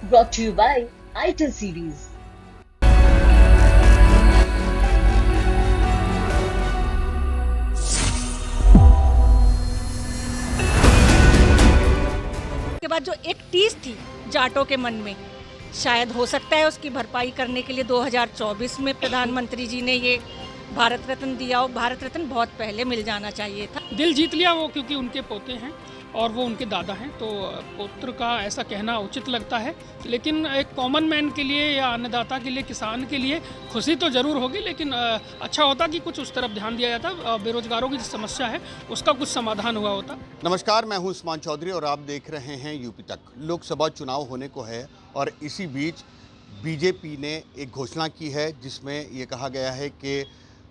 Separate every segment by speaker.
Speaker 1: brought to you by ITIL series.
Speaker 2: के बाद जो एक टीस थी जाटों के मन में, शायद हो सकता है उसकी भरपाई करने के लिए 2024 में प्रधानमंत्री जी ने ये भारत रत्न दिया हो। भारत रत्न बहुत पहले मिल जाना चाहिए था।
Speaker 3: दिल जीत लिया वो, क्योंकि उनके पोते हैं और वो उनके दादा हैं, तो पुत्र का ऐसा कहना उचित लगता है। लेकिन एक कॉमन मैन के लिए या अन्नदाता के लिए, किसान के लिए खुशी तो ज़रूर होगी, लेकिन अच्छा होता कि कुछ उस तरफ ध्यान दिया जाता। बेरोजगारों की जो समस्या है उसका कुछ समाधान हुआ होता।
Speaker 4: नमस्कार, मैं हूं उस्मान चौधरी और आप देख रहे हैं यूपी तक। लोकसभा चुनाव होने को है और इसी बीच बीजेपी ने एक घोषणा की है जिसमें ये कहा गया है कि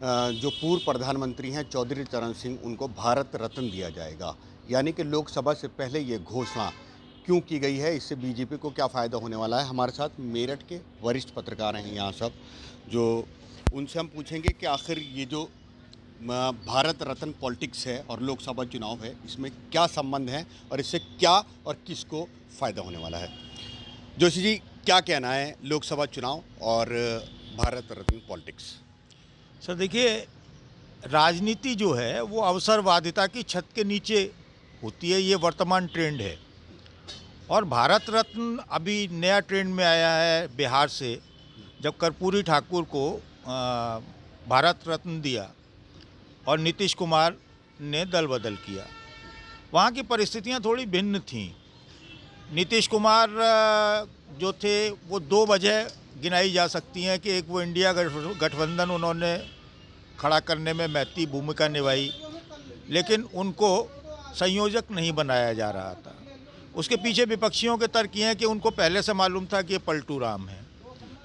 Speaker 4: जो पूर्व प्रधानमंत्री हैं चौधरी चरण सिंह, उनको भारत रत्न दिया जाएगा। यानी कि लोकसभा से पहले ये घोषणा क्यों की गई है, इससे बीजेपी को क्या फ़ायदा होने वाला है। हमारे साथ मेरठ के वरिष्ठ पत्रकार हैं यहाँ सब, जो उनसे हम पूछेंगे कि आखिर ये जो भारत रत्न पॉलिटिक्स है और लोकसभा चुनाव है, इसमें क्या संबंध है और इससे क्या और किसको फ़ायदा होने वाला है। जोशी जी, क्या कहना है लोकसभा चुनाव और भारत रत्न पॉलिटिक्स?
Speaker 5: सर देखिए, राजनीति जो है वो अवसरवादिता की छत के नीचे होती है, ये वर्तमान ट्रेंड है। और भारत रत्न अभी नया ट्रेंड में आया है बिहार से, जब कर्पूरी ठाकुर को भारत रत्न दिया और नीतीश कुमार ने दल बदल किया। वहाँ की परिस्थितियाँ थोड़ी भिन्न थीं। नीतीश कुमार जो थे वो दो वजह गिनाई जा सकती हैं कि एक, वो इंडिया गठबंधन उन्होंने खड़ा करने में महती भूमिका निभाई, लेकिन उनको संयोजक नहीं बनाया जा रहा था। उसके पीछे विपक्षियों के तर्क ये हैं कि उनको पहले से मालूम था कि ये पलटू राम है।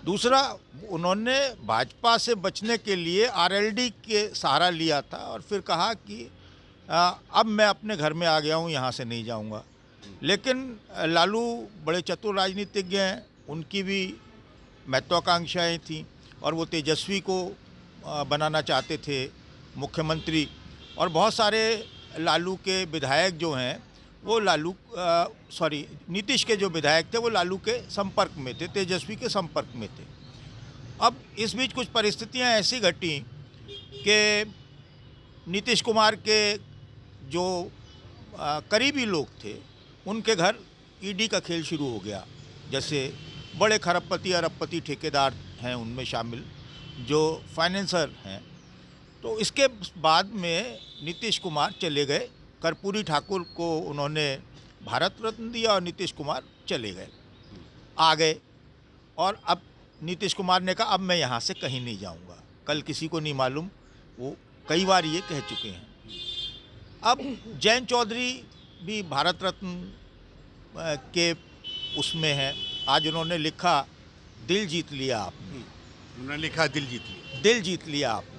Speaker 5: दूसरा, उन्होंने भाजपा से बचने के लिए आरएलडी के सहारा लिया था और फिर कहा कि अब मैं अपने घर में आ गया हूँ, यहाँ से नहीं जाऊँगा। लेकिन लालू बड़े चतुर राजनीतिज्ञ हैं, उनकी भी महत्वाकांक्षाएँ थीं और वो तेजस्वी को बनाना चाहते थे मुख्यमंत्री। और बहुत सारे लालू के विधायक जो हैं वो नीतीश के जो विधायक थे वो लालू के संपर्क में थे, तेजस्वी के संपर्क में थे। अब इस बीच कुछ परिस्थितियां ऐसी घटी कि नीतीश कुमार के जो करीबी लोग थे उनके घर ईडी का खेल शुरू हो गया। जैसे बड़े खरबपति अरबपति ठेकेदार हैं उनमें शामिल, जो फाइनेंसर हैं। तो इसके बाद में नीतीश कुमार चले गए, कर्पूरी ठाकुर को उन्होंने भारत रत्न दिया और नीतीश कुमार चले गए, आ गए। और अब नीतीश कुमार ने कहा अब मैं यहाँ से कहीं नहीं जाऊँगा। कल किसी को नहीं मालूम, वो कई बार ये कह चुके हैं। अब जयंत चौधरी भी भारत रत्न के उसमें हैं। आज उन्होंने लिखा दिल जीत लिया आपने,
Speaker 4: उन्होंने लिखा दिल जीत लिया,
Speaker 5: दिल जीत लिया आपने।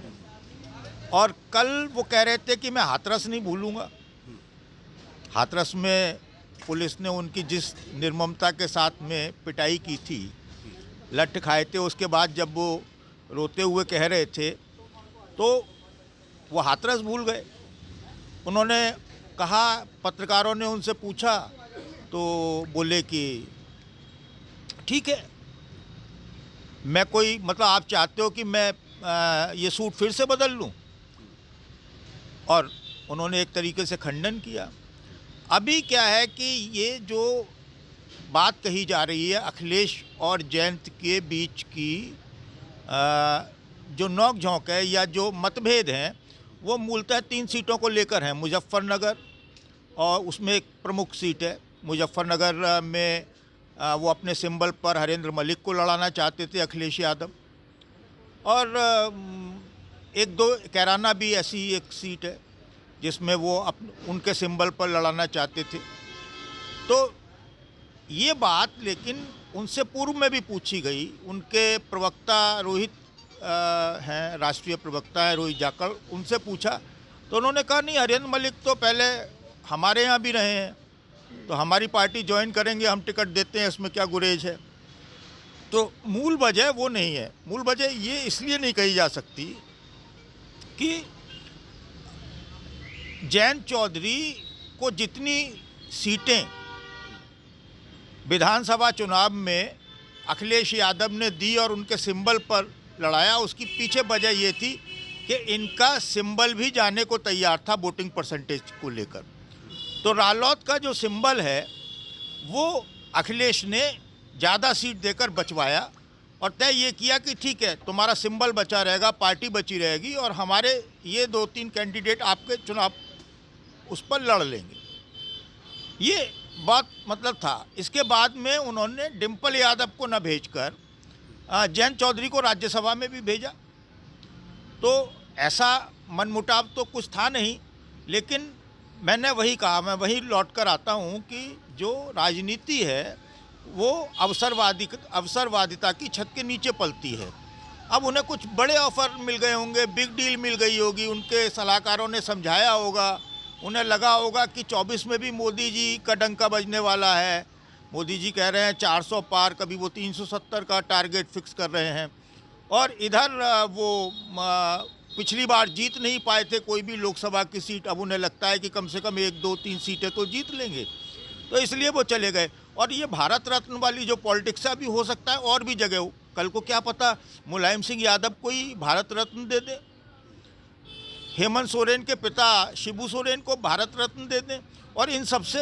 Speaker 5: और कल वो कह रहे थे कि मैं हाथरस नहीं भूलूंगा। हाथरस में पुलिस ने उनकी जिस निर्ममता के साथ में पिटाई की थी, लठ खाए थे, उसके बाद जब वो रोते हुए कह रहे थे तो वो हाथरस भूल गए। उन्होंने कहा, पत्रकारों ने उनसे पूछा तो बोले कि ठीक है, मैं कोई मतलब आप चाहते हो कि मैं ये सूट फिर से बदल लूं? और उन्होंने एक तरीके से खंडन किया। अभी क्या है कि ये जो बात कही जा रही है अखिलेश और जयंत के बीच की जो नोक झोंक है या जो मतभेद हैं, वो मूलतः 3 सीटों को लेकर हैं। मुजफ्फरनगर, और उसमें एक प्रमुख सीट है मुजफ्फरनगर में। वो अपने सिंबल पर हरेंद्र मलिक को लड़ाना चाहते थे, अखिलेश यादव। और एक दो कैराना भी ऐसी एक सीट है जिसमें वो उनके सिंबल पर लड़ाना चाहते थे। तो ये बात लेकिन उनसे पूर्व में भी पूछी गई। उनके प्रवक्ता रोहित हैं, राष्ट्रीय प्रवक्ता हैं रोहित जाखड़, उनसे पूछा तो उन्होंने कहा नहीं, हरेंद्र मलिक तो पहले हमारे यहाँ भी रहे हैं, तो हमारी पार्टी ज्वाइन करेंगे, हम टिकट देते हैं, इसमें क्या गुरेज है। तो मूल वजह वो नहीं है। मूल वजह ये इसलिए नहीं कही जा सकती कि जयंत चौधरी को जितनी सीटें विधानसभा चुनाव में अखिलेश यादव ने दी और उनके सिंबल पर लड़ाया, उसकी पीछे वजह ये थी कि इनका सिंबल भी जाने को तैयार था वोटिंग परसेंटेज को लेकर। तो रालोद का जो सिंबल है वो अखिलेश ने ज़्यादा सीट देकर बचवाया और तय ये किया कि ठीक है, तुम्हारा सिंबल बचा रहेगा, पार्टी बची रहेगी और हमारे ये 2-3 कैंडिडेट आपके चुनाव उस पर लड़ लेंगे। ये बात मतलब था। इसके बाद में उन्होंने डिम्पल यादव को न भेजकर जयंत चौधरी को राज्यसभा में भी भेजा। तो ऐसा मनमुटाव तो कुछ था नहीं, लेकिन मैंने वही कहा, मैं वही लौट कर आता हूँ कि जो राजनीति है वो अवसरवादिता की छत के नीचे पलती है। अब उन्हें कुछ बड़े ऑफर मिल गए होंगे, बिग डील मिल गई होगी, उनके सलाहकारों ने समझाया होगा, उन्हें लगा होगा कि 24 में भी मोदी जी का डंका बजने वाला है। मोदी जी कह रहे हैं 400 पार, कभी वो 370 का टारगेट फिक्स कर रहे हैं और इधर वो पिछली बार जीत नहीं पाए थे कोई भी लोकसभा की सीट, अब उन्हें लगता है कि कम से कम 1, 2, 3 सीटें तो जीत लेंगे, तो इसलिए वो चले गए। और ये भारत रत्न वाली जो पॉलिटिक्स है अभी हो सकता है और भी जगह हो, कल को क्या पता मुलायम सिंह यादव को ही भारत रत्न दे दे, हेमंत सोरेन के पिता शिबू सोरेन को भारत रत्न दे दें। और इन सबसे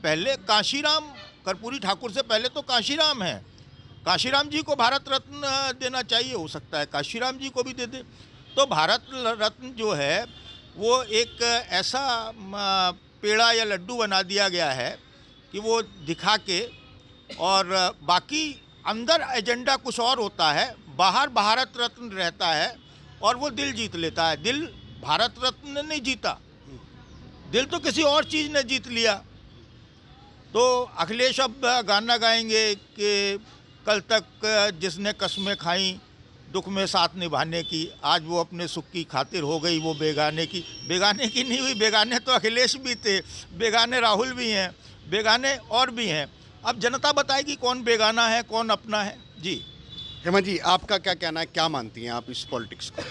Speaker 5: पहले काशीराम, कर्पूरी ठाकुर से पहले तो काशीराम है, काशीराम जी को भारत रत्न देना चाहिए, हो सकता है काशीराम जी को भी दे दे। तो भारत रत्न जो है वो एक ऐसा पेड़ा या लड्डू बना दिया गया है कि वो दिखा के, और बाकी अंदर एजेंडा कुछ और होता है, बाहर भारत रत्न रहता है और वो दिल जीत लेता है। दिल भारत रत्न ने नहीं जीता, दिल तो किसी और चीज़ ने जीत लिया। तो अखिलेश अब गाना गाएंगे कि कल तक जिसने कस्में खाई दुख में साथ निभाने की, आज वो अपने सुख की खातिर हो गई वो बेगाने की। बेगाने की नहीं हुई, बेगाने तो अखिलेश भी थे, बेगाने राहुल भी हैं, बेगाने और भी हैं। अब जनता बताएगी कौन बेगाना है कौन अपना है। जी
Speaker 4: हेमा जी, आपका क्या कहना है, क्या मानती हैं आप इस पॉलिटिक्स को?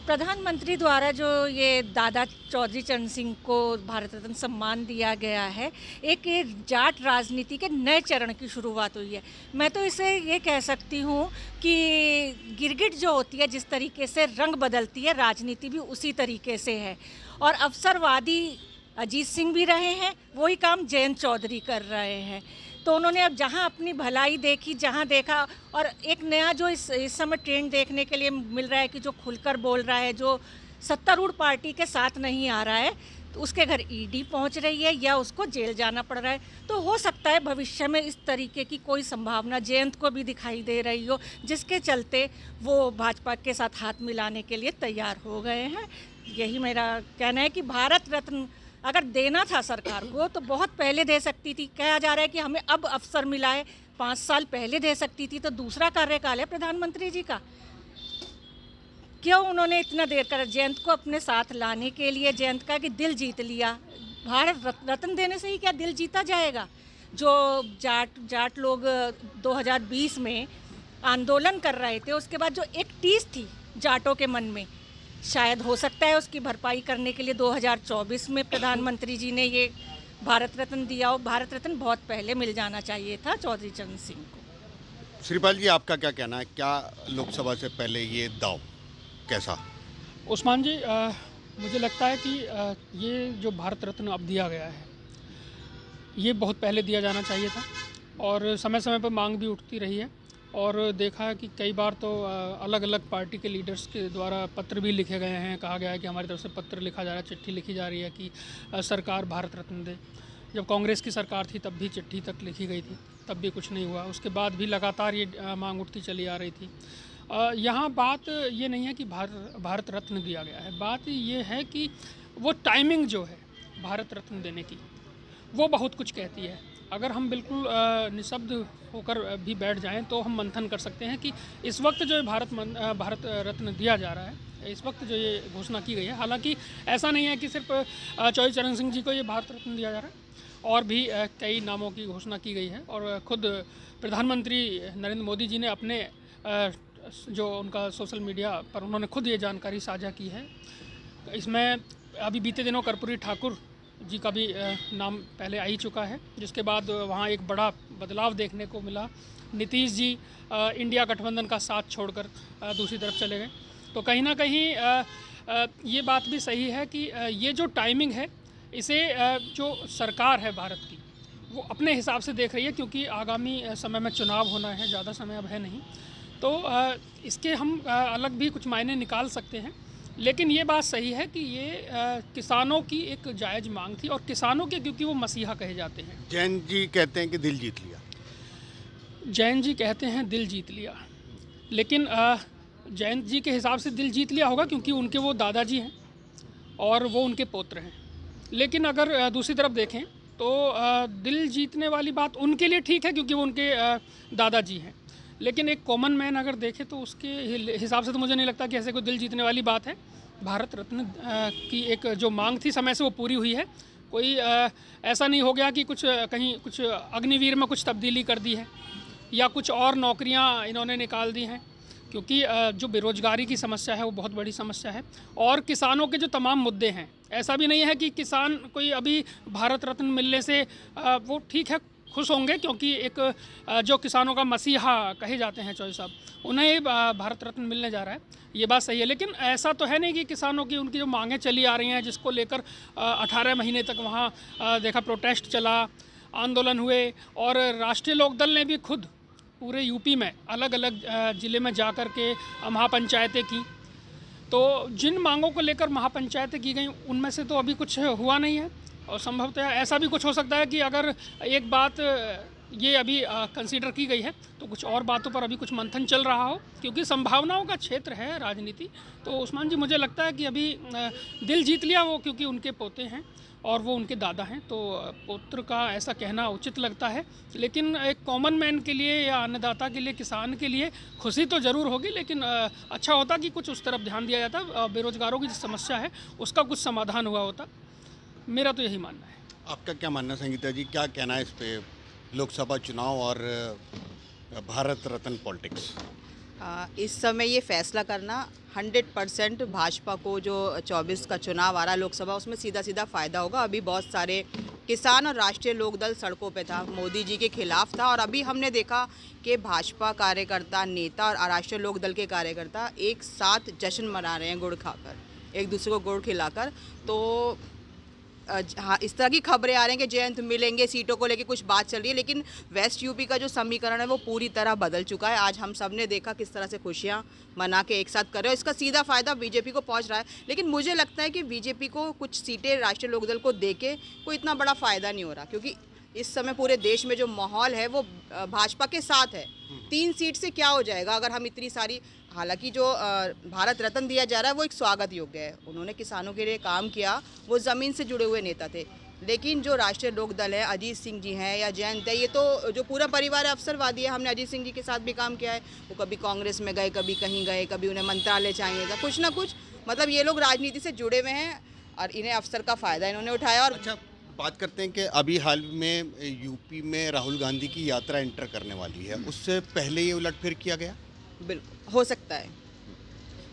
Speaker 2: प्रधानमंत्री द्वारा जो ये दादा चौधरी चरण सिंह को भारत रत्न सम्मान दिया गया है, एक ये जाट राजनीति के नए चरण की शुरुआत हुई है। मैं तो इसे ये कह सकती हूँ कि गिरगिट जो होती है जिस तरीके से रंग बदलती है, राजनीति भी उसी तरीके से है। और अवसरवादी अजीत सिंह भी रहे हैं, वही काम जयंत चौधरी कर रहे हैं। तो उन्होंने अब जहां अपनी भलाई देखी, जहां देखा, और एक नया जो इस समय ट्रेंड देखने के लिए मिल रहा है कि जो खुलकर बोल रहा है, जो सत्तारूढ़ पार्टी के साथ नहीं आ रहा है, तो उसके घर ईडी पहुंच रही है या उसको जेल जाना पड़ रहा है। तो हो सकता है भविष्य में इस तरीके की कोई संभावना जयंत को भी दिखाई दे रही हो, जिसके चलते वो भाजपा के साथ हाथ मिलाने के लिए तैयार हो गए हैं। यही मेरा कहना है कि भारत रत्न अगर देना था सरकार को तो बहुत पहले दे सकती थी। कहा जा रहा है कि हमें अब अवसर मिला है, 5 साल पहले दे सकती थी। तो दूसरा कार्यकाल है प्रधानमंत्री जी का, क्यों उन्होंने इतना देर कर जयंत को अपने साथ लाने के लिए जयंत का कि दिल जीत लिया। भारत रत्न देने से ही क्या दिल जीता जाएगा? जो जाट लोग 2020 में आंदोलन कर रहे थे, उसके बाद जो एक टीस थी जाटों के मन में, शायद हो सकता है उसकी भरपाई करने के लिए 2024 में प्रधानमंत्री जी ने ये भारत रत्न दिया हो। भारत रत्न बहुत पहले मिल जाना चाहिए था चौधरी चरण सिंह को।
Speaker 4: श्रीपाल जी, आपका क्या कहना है, क्या लोकसभा से पहले ये दाव कैसा?
Speaker 3: उस्मान जी, मुझे लगता है कि ये जो भारत रत्न अब दिया गया है ये बहुत पहले दिया जाना चाहिए था और समय समय पर मांग भी उठती रही है। और देखा है कि कई बार तो अलग अलग पार्टी के लीडर्स के द्वारा पत्र भी लिखे गए हैं, कहा गया है कि हमारी तरफ से पत्र लिखा जा रहा है, चिट्ठी लिखी जा रही है कि सरकार भारत रत्न दे। जब कांग्रेस की सरकार थी तब भी चिट्ठी तक लिखी गई थी, तब भी कुछ नहीं हुआ। उसके बाद भी लगातार ये मांग उठती चली आ रही थी। यहाँ बात ये नहीं है कि भारत रत्न दिया गया है, बात ये है कि वो टाइमिंग जो है भारत रत्न देने की वो बहुत कुछ कहती है। अगर हम बिल्कुल निशब्द होकर भी बैठ जाएं तो हम मंथन कर सकते हैं कि इस वक्त जो भारत रत्न दिया जा रहा है, इस वक्त जो ये घोषणा की गई है, हालांकि ऐसा नहीं है कि सिर्फ चौधरी चरण सिंह जी को ये भारत रत्न दिया जा रहा है, और भी कई नामों की घोषणा की गई है। और खुद प्रधानमंत्री नरेंद्र मोदी जी ने अपने जो उनका सोशल मीडिया पर उन्होंने खुद ये जानकारी साझा की है। इसमें अभी बीते दिनों कर्पूरी ठाकुर जी का भी नाम पहले आ ही चुका है, जिसके बाद वहाँ एक बड़ा बदलाव देखने को मिला। नीतीश जी इंडिया गठबंधन का साथ छोड़कर दूसरी तरफ चले गए। तो कहीं ना कहीं ये बात भी सही है कि ये जो टाइमिंग है इसे जो सरकार है भारत की वो अपने हिसाब से देख रही है, क्योंकि आगामी समय में चुनाव होना है, ज़्यादा समय अब है नहीं। तो इसके हम अलग भी कुछ मायने निकाल सकते हैं, लेकिन ये बात सही है कि ये किसानों की एक जायज़ मांग थी, और किसानों के क्योंकि वो मसीहा कहे जाते हैं।
Speaker 4: जैन जी कहते हैं कि दिल जीत लिया।
Speaker 3: जैन जी कहते हैं दिल जीत लिया, लेकिन जैन जी के हिसाब से दिल जीत लिया होगा क्योंकि उनके वो दादाजी हैं और वो उनके पौत्र हैं। लेकिन अगर दूसरी तरफ देखें तो दिल जीतने वाली बात उनके लिए ठीक है क्योंकि वो उनके दादाजी हैं, लेकिन एक कॉमन मैन अगर देखे तो उसके हिसाब से तो मुझे नहीं लगता कि ऐसे कोई दिल जीतने वाली बात है। भारत रत्न की एक जो मांग थी समय से वो पूरी हुई है। कोई ऐसा नहीं हो गया कि कुछ कहीं कुछ अग्निवीर में कुछ तब्दीली कर दी है या कुछ और नौकरियां इन्होंने निकाल दी हैं, क्योंकि जो बेरोज़गारी की समस्या है वो बहुत बड़ी समस्या है। और किसानों के जो तमाम मुद्दे हैं, ऐसा भी नहीं है कि किसान कोई अभी भारत रत्न मिलने से वो ठीक है खुश होंगे, क्योंकि एक जो किसानों का मसीहा कहे जाते हैं चौधरी साहब, उन्हें भारत रत्न मिलने जा रहा है, ये बात सही है। लेकिन ऐसा तो है नहीं कि किसानों की उनकी जो मांगें चली आ रही हैं, जिसको लेकर 18 महीने तक वहाँ देखा प्रोटेस्ट चला, आंदोलन हुए, और राष्ट्रीय लोकदल ने भी खुद पूरे यूपी में अलग अलग ज़िले में जा कर के महापंचायतें की। तो जिन मांगों को लेकर महापंचायतें की गई उनमें से तो अभी कुछ हुआ नहीं है, और संभवतः ऐसा भी कुछ हो सकता है कि अगर एक बात ये अभी कंसीडर की गई है तो कुछ और बातों पर अभी कुछ मंथन चल रहा हो, क्योंकि संभावनाओं का क्षेत्र है राजनीति। तो उस्मान जी, मुझे लगता है कि अभी दिल जीत लिया वो, क्योंकि उनके पोते हैं और वो उनके दादा हैं, तो पुत्र का ऐसा कहना उचित लगता है। लेकिन एक कॉमन मैन के लिए या अन्नदाता के लिए, किसान के लिए खुशी तो ज़रूर होगी, लेकिन अच्छा होता कि कुछ उस तरफ ध्यान दिया जाता, बेरोज़गारों की जो समस्या है उसका कुछ समाधान हुआ होता। मेरा तो यही मानना है।
Speaker 4: आपका क्या मानना है संगीता जी, क्या कहना है इस पे, लोकसभा चुनाव और भारत रत्न पॉलिटिक्स?
Speaker 6: इस समय ये फैसला करना 100% भाजपा को, जो 24 का चुनाव आ रहा है लोकसभा, उसमें सीधा सीधा फ़ायदा होगा। अभी बहुत सारे किसान और राष्ट्रीय लोकदल सड़कों पे था, मोदी जी के खिलाफ था, और अभी हमने देखा कि भाजपा कार्यकर्ता, नेता और राष्ट्रीय लोकदल के कार्यकर्ता एक साथ जश्न मना रहे हैं गुड़ खाकर, एक दूसरे को गुड़ खिलाकर। तो हाँ, इस तरह की खबरें आ रही हैं कि जयंत मिलेंगे, सीटों को लेके कुछ बात चल रही है, लेकिन वेस्ट यूपी का जो समीकरण है वो पूरी तरह बदल चुका है। आज हम सब ने देखा किस तरह से खुशियां मना के एक साथ कर रहे हो, इसका सीधा फ़ायदा बीजेपी को पहुंच रहा है। लेकिन मुझे लगता है कि बीजेपी को कुछ सीटें राष्ट्रीय लोकदल को दे के कोई इतना बड़ा फ़ायदा नहीं हो रहा, क्योंकि इस समय पूरे देश में जो माहौल है वो भाजपा के साथ है। 3 सीट से क्या हो जाएगा अगर हम इतनी सारी, हालांकि जो भारत रत्न दिया जा रहा है वो एक स्वागत योग्य है, उन्होंने किसानों के लिए काम किया, वो ज़मीन से जुड़े हुए नेता थे। लेकिन जो राष्ट्रीय लोकदल है, अजीत सिंह जी हैं या जयंत है, ये तो जो पूरा परिवार है अवसरवादी है। हमने अजीत सिंह जी के साथ भी काम किया है, वो कभी कांग्रेस में गए, कभी कहीं गए, कभी उन्हें मंत्रालय चाहिए था, कुछ ना कुछ, मतलब ये लोग राजनीति से जुड़े हुए हैं और इन्हें अवसर का फ़ायदा इन्होंने उठाया। और
Speaker 4: अच्छा, बात करते हैं कि अभी हाल में यूपी में राहुल गांधी की यात्रा एंटर करने वाली है, उससे पहले ये उलटफेर किया गया?
Speaker 6: बिल्कुल हो सकता है,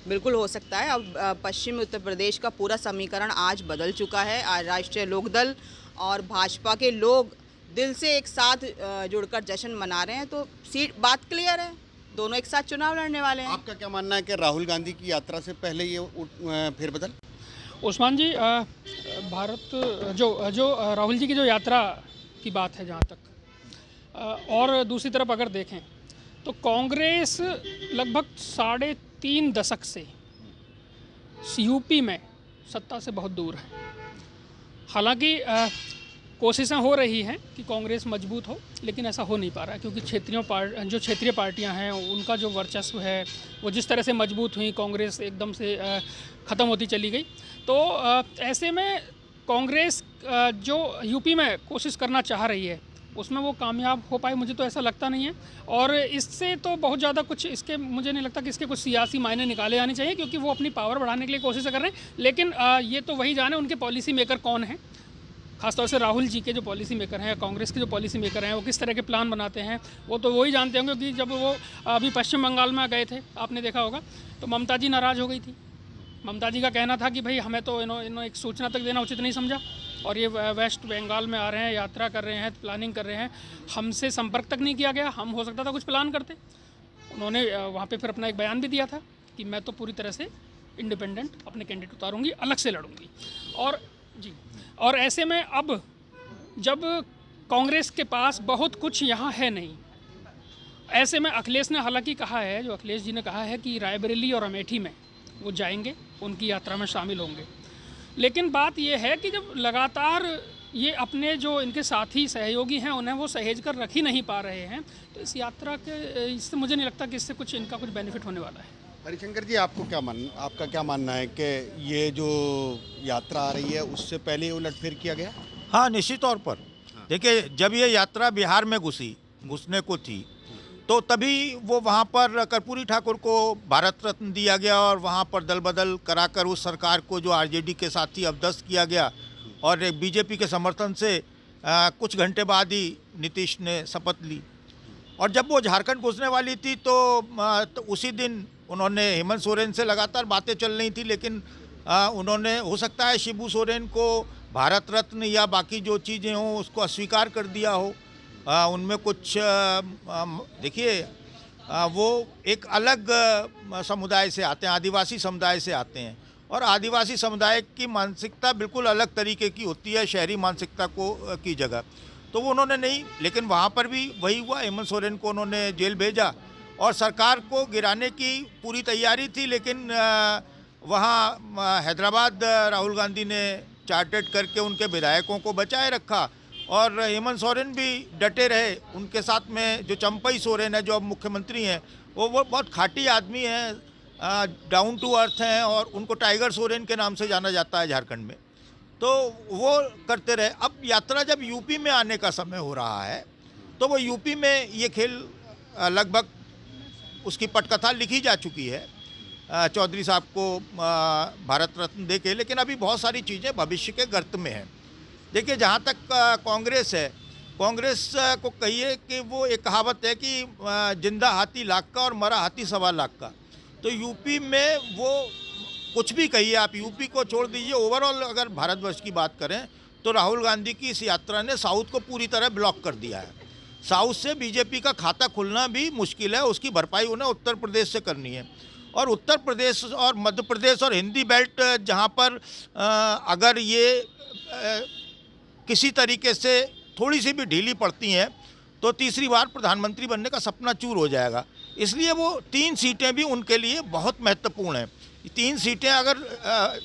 Speaker 6: बिल्कुल हो सकता है। अब पश्चिमी उत्तर प्रदेश का पूरा समीकरण आज बदल चुका है। आज राष्ट्रीय लोकदल और भाजपा के लोग दिल से एक साथ जुड़कर जश्न मना रहे हैं, तो सीट बात क्लियर है, दोनों एक साथ चुनाव लड़ने वाले हैं।
Speaker 4: आपका क्या मानना है कि राहुल गांधी की यात्रा से पहले ये फेरबदल?
Speaker 3: उस्मान जी, भारत जो राहुल जी की जो यात्रा की बात है जहाँ तक, और दूसरी तरफ अगर देखें तो कांग्रेस लगभग 3.5 दशक से यूपी में सत्ता से बहुत दूर है। हालांकि कोशिशें हो रही हैं कि कांग्रेस मजबूत हो, लेकिन ऐसा हो नहीं पा रहा है, क्योंकि जो क्षेत्रीय पार्टियां हैं उनका जो वर्चस्व है वो जिस तरह से मजबूत हुई, कांग्रेस एकदम से ख़त्म होती चली गई। तो ऐसे में कांग्रेस जो यूपी में कोशिश करना चाह रही है उसमें वो कामयाब हो पाए, मुझे तो ऐसा लगता नहीं है। और इससे तो बहुत ज़्यादा कुछ इसके, मुझे नहीं लगता कि इसके कुछ सियासी मायने निकाले जाने चाहिए, क्योंकि वो अपनी पावर बढ़ाने के लिए कोशिश कर रहे हैं। लेकिन ये तो वही जाने उनके पॉलिसी मेकर कौन हैं, खासतौर से राहुल जी के जो पॉलिसी मेकर हैं, कांग्रेस के जो पॉलिसी मेकर हैं, वो किस तरह के प्लान बनाते हैं, वो तो वही जानते होंगे। कि जब वो अभी पश्चिम बंगाल में गए थे, आपने देखा होगा, तो ममता जी नाराज़ हो गई थी। ममता जी का कहना था कि भाई हमें तो इन्होंने एक सूचना तक देना उचित नहीं समझा, और ये वेस्ट बंगाल में आ रहे हैं, यात्रा कर रहे हैं, प्लानिंग कर रहे हैं, हमसे संपर्क तक नहीं किया गया। हम हो सकता था कुछ प्लान करते। उन्होंने वहाँ पे फिर अपना एक बयान भी दिया था कि मैं तो पूरी तरह से इंडिपेंडेंट अपने कैंडिडेट उतारूंगी, अलग से लड़ूंगी। और ऐसे में अब जब कांग्रेस के पास बहुत कुछ यहाँ है नहीं, ऐसे में अखिलेश ने हालांकि कहा है, जो अखिलेश जी ने कहा है कि रायबरेली और अमेठी में वो जाएंगे, उनकी यात्रा में शामिल होंगे। लेकिन बात यह है कि जब लगातार ये अपने जो इनके साथी सहयोगी हैं उन्हें वो सहेज कर रख ही नहीं पा रहे हैं, तो इस यात्रा के इससे मुझे नहीं लगता कि इससे कुछ इनका कुछ बेनिफिट होने वाला है।
Speaker 4: हरिशंकर जी, आपका क्या मानना है कि ये जो यात्रा आ रही है उससे पहले ही उलटफेर किया गया?
Speaker 5: हाँ, निश्चित तौर पर। देखिए, जब ये यात्रा बिहार में घुसने को थी तो तभी वो वहाँ पर कर्पूरी ठाकुर को भारत रत्न दिया गया और वहाँ पर दल बदल कराकर उस सरकार को जो आरजेडी के साथ ही अपदस्थ किया गया और बीजेपी के समर्थन से कुछ घंटे बाद ही नीतीश ने शपथ ली। और जब वो झारखंड घुसने वाली थी तो उसी दिन उन्होंने हेमंत सोरेन से लगातार बातें चल रही थी, लेकिन उन्होंने हो सकता है शिबू सोरेन को भारत रत्न या बाकी जो चीज़ें हों उसको अस्वीकार कर दिया हो। उनमें कुछ देखिए, वो एक अलग समुदाय से आते हैं, आदिवासी समुदाय से आते हैं, और आदिवासी समुदाय की मानसिकता बिल्कुल अलग तरीके की होती है शहरी मानसिकता की जगह। तो वो उन्होंने नहीं, लेकिन वहाँ पर भी वही हुआ, हेमंत सोरेन को उन्होंने जेल भेजा और सरकार को गिराने की पूरी तैयारी थी, लेकिन वहाँ हैदराबाद राहुल गांधी ने चार्टेड करके उनके विधायकों को बचाए रखा और हेमंत सोरेन भी डटे रहे। उनके साथ में जो चंपई सोरेन है, जो अब मुख्यमंत्री हैं, वो बहुत खाटी आदमी हैं, डाउन टू अर्थ हैं और उनको टाइगर सोरेन के नाम से जाना जाता है झारखंड में। तो वो करते रहे। अब यात्रा जब यूपी में आने का समय हो रहा है तो वो यूपी में ये खेल लगभग उसकी पटकथा लिखी जा चुकी है चौधरी साहब को भारत रत्न दे के, लेकिन अभी बहुत सारी चीज़ें भविष्य के गर्त में हैं। देखिए, जहाँ तक कांग्रेस है, कांग्रेस को कहिए कि वो एक कहावत है कि जिंदा हाथी लाख का और मरा हाथी 1.25 लाख का। तो यूपी में वो कुछ भी कहिए आप, यूपी को छोड़ दीजिए, ओवरऑल अगर भारतवर्ष की बात करें तो राहुल गांधी की इस यात्रा ने साउथ को पूरी तरह ब्लॉक कर दिया है। साउथ से बीजेपी का खाता खुलना भी मुश्किल है, उसकी भरपाई उन्हें उत्तर प्रदेश से करनी है। और उत्तर प्रदेश और मध्य प्रदेश और हिंदी बेल्ट जहाँ पर अगर ये किसी तरीके से थोड़ी सी भी ढीली पड़ती हैं तो तीसरी बार प्रधानमंत्री बनने का सपना चूर हो जाएगा। इसलिए वो 3 सीटें भी उनके लिए बहुत महत्वपूर्ण हैं। 3 सीटें अगर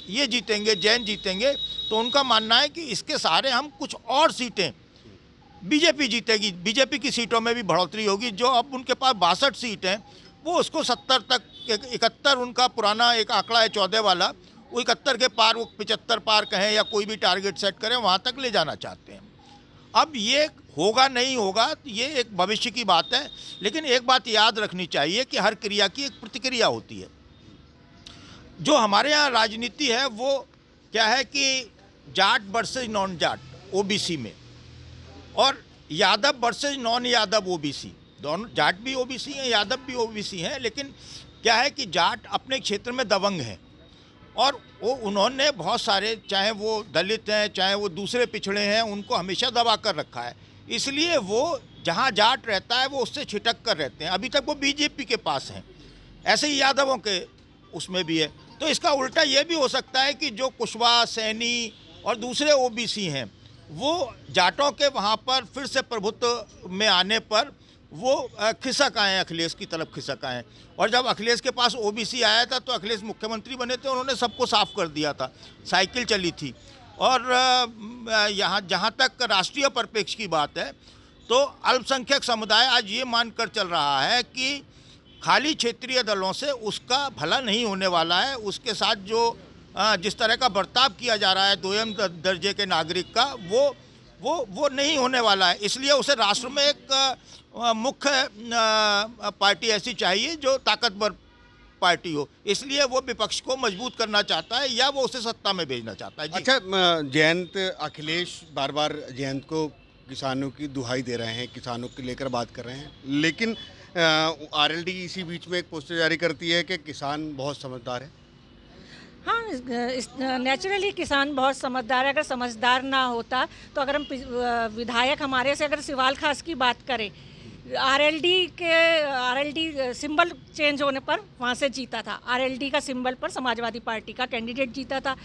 Speaker 5: ये जीतेंगे, जैन जीतेंगे, तो उनका मानना है कि इसके सहारे हम कुछ और सीटें बीजेपी जीतेगी, बीजेपी की सीटों में भी बढ़ोतरी होगी। जो अब उनके पास 62 सीट हैं वो उसको 70 तक, 71 उनका पुराना एक आंकड़ा है 14 वाला, वो 71 के पार, वो 75 पार कहें या कोई भी टारगेट सेट करें, वहाँ तक ले जाना चाहते हैं। अब ये होगा नहीं होगा ये एक भविष्य की बात है, लेकिन एक बात याद रखनी चाहिए कि हर क्रिया की एक प्रतिक्रिया होती है। जो हमारे यहाँ राजनीति है वो क्या है कि Jat versus non Jat OBC में, और Yadav versus non Yadav OBC, दोनों जाट भी ओबीसी हैं, यादव भी ओबीसी हैं, लेकिन क्या है कि जाट अपने क्षेत्र में दबंग हैं और वो उन्होंने बहुत सारे, चाहे वो दलित हैं चाहे वो दूसरे पिछड़े हैं, उनको हमेशा दबा कर रखा है। इसलिए वो जहाँ जाट रहता है वो उससे छिटक कर रहते हैं। अभी तक वो बीजेपी के पास हैं, ऐसे ही यादवों के उसमें भी है। तो इसका उल्टा ये भी हो सकता है कि जो कुशवाहा, सैनी और दूसरे ओबीसी हैं वो जाटों के वहाँ पर फिर से प्रभुत्व में आने पर वो खिसक आए, अखिलेश की तरफ खिसक आए। और जब अखिलेश के पास ओबीसी आया था तो अखिलेश मुख्यमंत्री बने थे, उन्होंने सबको साफ कर दिया था, साइकिल चली थी। और यहाँ जहाँ तक राष्ट्रीय परिप्रेक्ष्य की बात है तो अल्पसंख्यक समुदाय आज ये मानकर चल रहा है कि खाली क्षेत्रीय दलों से उसका भला नहीं होने वाला है। उसके साथ जो जिस तरह का बर्ताव किया जा रहा है दोयम दर्जे के नागरिक का, वो नहीं होने वाला है। इसलिए उसे राष्ट्र में एक मुख्य पार्टी ऐसी चाहिए जो ताकतवर पार्टी हो, इसलिए वो विपक्ष को मजबूत करना चाहता है या वो उसे सत्ता में भेजना चाहता है।
Speaker 4: अच्छा, जयंत अखिलेश बार बार जयंत को किसानों की दुहाई दे रहे हैं, किसानों को लेकर बात कर रहे हैं, लेकिन आरएलडी इसी बीच में एक पोस्टर जारी करती है कि किसान बहुत समझदार है।
Speaker 2: हाँ, नेचुरली किसान बहुत समझदार है। अगर समझदार ना होता तो अगर हम विधायक हमारे से अगर सिवाल खास की बात करें, आरएलडी सिंबल चेंज होने पर वहाँ से जीता था। आरएलडी का सिंबल पर समाजवादी पार्टी का कैंडिडेट जीता था।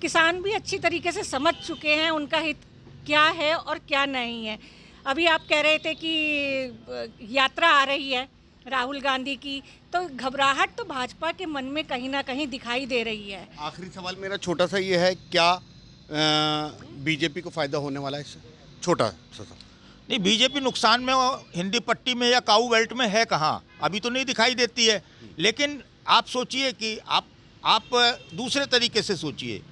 Speaker 2: किसान भी अच्छी तरीके से समझ चुके हैं उनका हित क्या है और क्या नहीं है। अभी आप कह रहे थे कि यात्रा आ रही है राहुल गांधी की, तो घबराहट तो भाजपा के मन में कहीं ना कहीं दिखाई दे रही है।
Speaker 4: आखिरी सवाल मेरा छोटा सा ये है, क्या बीजेपी को फायदा होने वाला है इससे? छोटा सा।
Speaker 5: नहीं, बीजेपी नुकसान में हिंदी पट्टी में या काऊ बेल्ट में है कहाँ, अभी तो नहीं दिखाई देती है। लेकिन आप सोचिए कि आप दूसरे तरीके से सोचिए।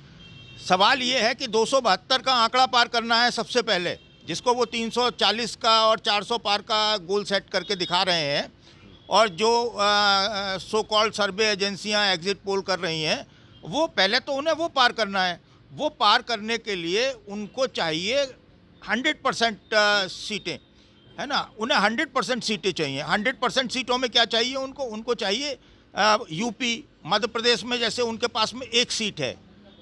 Speaker 5: सवाल ये है कि 272 का आंकड़ा पार करना है सबसे पहले, जिसको वो 340 का और 400 पार का गोल सेट करके दिखा रहे हैं। और जो सो कॉल्ड सर्वे एजेंसियां एग्जिट पोल कर रही हैं, वो पहले तो उन्हें वो पार करना है। वो पार करने के लिए उनको चाहिए 100% सीटें, है ना। उन्हें 100% सीटें चाहिए। 100% सीटों में क्या चाहिए उनको चाहिए यूपी, मध्य प्रदेश में जैसे उनके पास में एक सीट है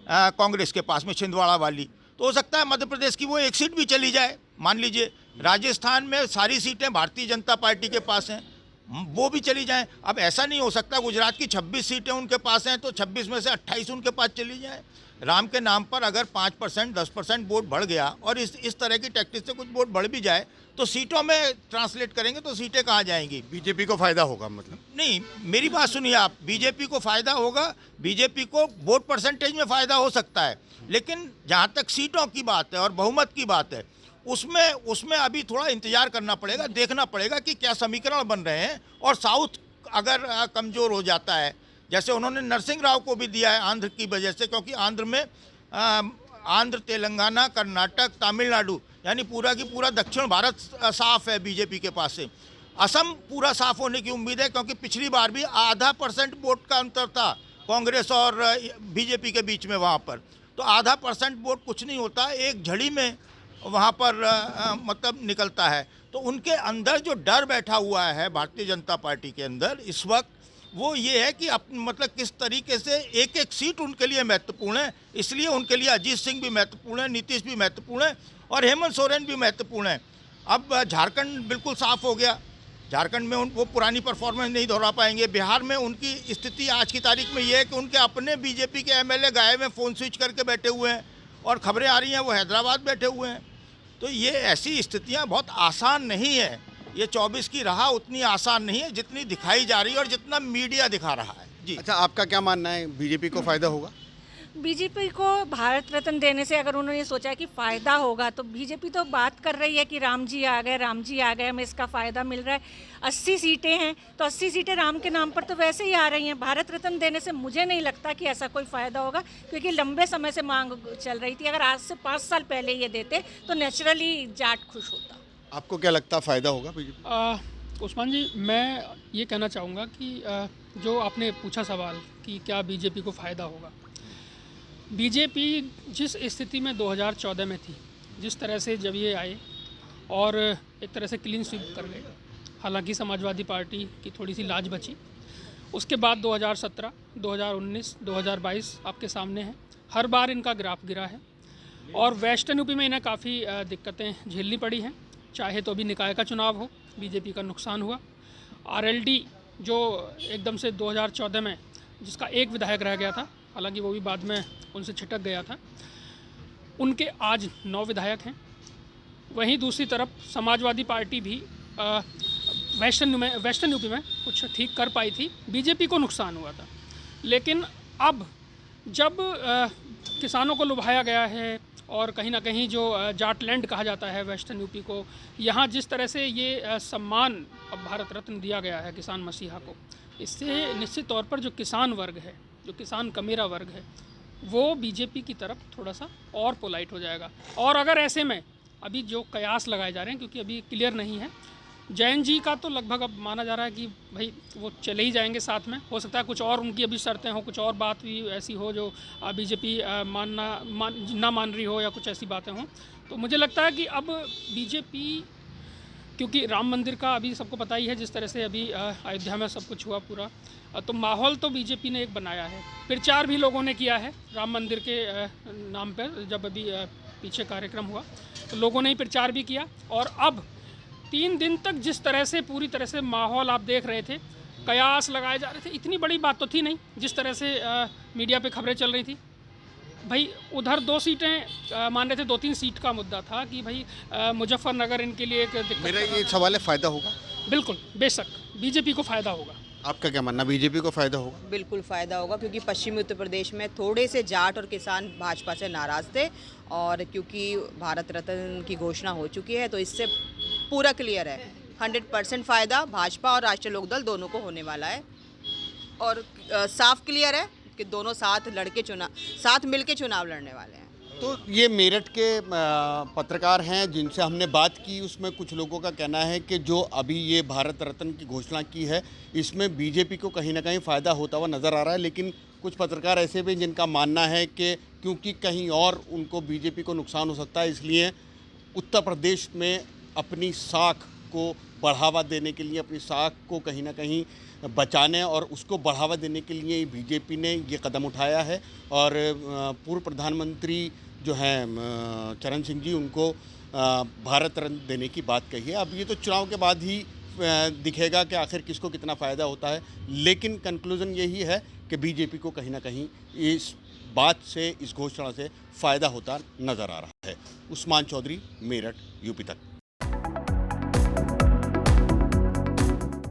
Speaker 5: कांग्रेस के पास में, छिंदवाड़ा वाली, तो हो सकता है मध्य प्रदेश की वो एक सीट भी चली जाए, मान लीजिए। राजस्थान में सारी सीटें भारतीय जनता पार्टी के पास हैं, वो भी चली जाएं। अब ऐसा नहीं हो सकता गुजरात की 26 सीटें उनके पास हैं तो 26 में से 28 उनके पास चली जाएं। राम के नाम पर अगर 5% 10% वोट बढ़ गया और इस तरह की टैक्टिस से कुछ वोट बढ़ भी जाए तो सीटों में ट्रांसलेट करेंगे तो सीटें कहाँ जाएंगी?
Speaker 4: बीजेपी को फायदा होगा मतलब?
Speaker 5: नहीं, मेरी बात सुनिए आप। बीजेपी को फायदा होगा, बीजेपी को वोट परसेंटेज में फ़ायदा हो सकता है, लेकिन जहाँ तक सीटों की बात है और बहुमत की बात है, उसमें अभी थोड़ा इंतजार करना पड़ेगा, देखना पड़ेगा कि क्या समीकरण बन रहे हैं। और साउथ अगर कमज़ोर हो जाता है, जैसे उन्होंने नरसिंह राव को भी दिया है आंध्र की वजह से, क्योंकि आंध्र में आंध्र, तेलंगाना, कर्नाटक, तमिलनाडु, यानी पूरा की पूरा दक्षिण भारत साफ है बीजेपी के पास से। असम पूरा साफ होने की उम्मीद है, क्योंकि पिछली बार भी 0.5% वोट का अंतर था कांग्रेस और बीजेपी के बीच में वहाँ पर। तो 0.5% वोट कुछ नहीं होता, एक झड़ी में वहाँ पर मतलब निकलता है। तो उनके अंदर जो डर बैठा हुआ है भारतीय जनता पार्टी के अंदर इस वक्त, वो ये है कि मतलब किस तरीके से एक एक सीट उनके लिए महत्वपूर्ण है। इसलिए उनके लिए अजीत सिंह भी महत्वपूर्ण है, नीतीश भी महत्वपूर्ण है और हेमंत सोरेन भी महत्वपूर्ण है। अब झारखंड बिल्कुल साफ हो गया, झारखंड में वो पुरानी परफॉर्मेंस नहीं दोहरा पाएंगे। बिहार में उनकी स्थिति आज की तारीख में ये है कि उनके अपने बीजेपी के एमएलए गायब में फ़ोन स्विच करके बैठे हुए हैं और खबरें आ रही हैं वो हैदराबाद बैठे हुए हैं। तो ये ऐसी स्थितियां बहुत आसान नहीं है। ये 24 की राह उतनी आसान नहीं है जितनी दिखाई जा रही है और जितना मीडिया दिखा रहा है। जी,
Speaker 4: अच्छा, आपका क्या मानना है, बीजेपी को फायदा होगा?
Speaker 2: बीजेपी को भारत रत्न देने से अगर उन्होंने सोचा कि फ़ायदा होगा, तो बीजेपी तो बात कर रही है कि राम जी आ गए, हमें इसका फ़ायदा मिल रहा है। 80 सीटें हैं तो 80 सीटें राम के नाम पर तो वैसे ही आ रही हैं। भारत रत्न देने से मुझे नहीं लगता कि ऐसा कोई फ़ायदा होगा, क्योंकि लंबे समय से मांग चल रही थी। अगर आज से 5 साल पहले ये देते तो नेचुरली जाट खुश होता।
Speaker 4: आपको क्या लगता है फ़ायदा होगा बीजेपी?
Speaker 3: उस्मान जी, मैं ये कहना चाहूँगा कि जो आपने पूछा सवाल कि क्या बीजेपी को फ़ायदा होगा, बीजेपी जिस स्थिति में 2014 में थी, जिस तरह से जब ये आए और एक तरह से क्लीन स्वीप कर गए, हालांकि समाजवादी पार्टी की थोड़ी सी लाज बची। उसके बाद 2017, 2019, 2022 आपके सामने है, हर बार इनका ग्राफ गिरा है और वेस्टर्न यूपी में इन्हें काफ़ी दिक्कतें झेलनी पड़ी हैं। चाहे तो अभी निकाय का चुनाव हो, बीजेपी का नुकसान हुआ। आरएलडी जो एकदम से 2014 में जिसका एक विधायक रह गया था, हालांकि वो भी बाद में उनसे छिटक गया था, उनके आज 9 विधायक हैं। वहीं दूसरी तरफ समाजवादी पार्टी भी वेस्टर्न यूपी में कुछ ठीक कर पाई थी, बीजेपी को नुकसान हुआ था। लेकिन अब जब किसानों को लुभाया गया है और कहीं ना कहीं जो जाटलैंड कहा जाता है वेस्टर्न यूपी को, यहाँ जिस तरह से ये सम्मान अब भारत रत्न दिया गया है किसान मसीहा को, इससे निश्चित तौर पर जो किसान वर्ग है, जो किसान का मेरा वर्ग है, वो बीजेपी की तरफ थोड़ा सा और पोलाइट हो जाएगा। और अगर ऐसे में अभी जो कयास लगाए जा रहे हैं, क्योंकि अभी क्लियर नहीं है, जैन जी का तो लगभग अब माना जा रहा है कि भाई वो चले ही जाएंगे साथ में। हो सकता है कुछ और उनकी अभी शर्तें हो, कुछ और बात भी ऐसी हो जो बीजेपी ना मान रही हो या कुछ ऐसी बातें हों। तो मुझे लगता है कि अब बीजेपी क्योंकि राम मंदिर का अभी सबको पता ही है, जिस तरह से अभी अयोध्या में सब कुछ हुआ पूरा, तो माहौल तो बीजेपी ने एक बनाया है। प्रचार भी लोगों ने किया है राम मंदिर के नाम पर, जब अभी पीछे कार्यक्रम हुआ तो लोगों ने ही प्रचार भी किया। और अब 3 दिन तक जिस तरह से पूरी तरह से माहौल आप देख रहे थे, कयास लगाए जा रहे थे, इतनी बड़ी बात तो थी नहीं जिस तरह से मीडिया पे खबरें चल रही थी। भाई उधर 2 सीटें मान रहे थे, 2-3 सीट का मुद्दा था कि भाई मुजफ्फरनगर इनके लिए एक दिक्कत।
Speaker 4: मेरा ये सवाल है, फ़ायदा होगा?
Speaker 3: बिल्कुल, बेशक बीजेपी को फ़ायदा होगा।
Speaker 4: आपका क्या मानना, बीजेपी को फ़ायदा होगा?
Speaker 6: बिल्कुल फ़ायदा होगा, क्योंकि पश्चिमी उत्तर प्रदेश में थोड़े से जाट और किसान भाजपा से नाराज़ थे, और क्योंकि भारत रत्न की घोषणा हो चुकी है तो इससे पूरा क्लियर है 100% फ़ायदा भाजपा और राष्ट्रीय लोकदल दोनों को होने वाला है। और साफ क्लियर है कि दोनों साथ मिल के चुनाव लड़ने वाले हैं।
Speaker 4: तो ये मेरठ के पत्रकार हैं जिनसे हमने बात की, उसमें कुछ लोगों का कहना है कि जो अभी ये भारत रत्न की घोषणा की है, इसमें बीजेपी को कहीं ना कहीं फ़ायदा होता हुआ नज़र आ रहा है। लेकिन कुछ पत्रकार ऐसे भी जिनका मानना है कि क्योंकि कहीं और उनको बीजेपी को नुकसान हो सकता है, इसलिए उत्तर प्रदेश में अपनी साख को बढ़ावा देने के लिए, अपनी साख को कहीं ना कहीं बचाने और उसको बढ़ावा देने के लिए बीजेपी ने ये कदम उठाया है। और पूर्व प्रधानमंत्री जो हैं चरण सिंह जी, उनको भारत रत्न देने की बात कही है। अब ये तो चुनाव के बाद ही दिखेगा कि आखिर किसको कितना फ़ायदा होता है, लेकिन कंक्लूज़न यही है कि बीजेपी को कहीं ना कहीं इस बात से, इस घोषणा से फ़ायदा होता नज़र आ रहा है। उस्मान चौधरी, मेरठ, यूपी तक।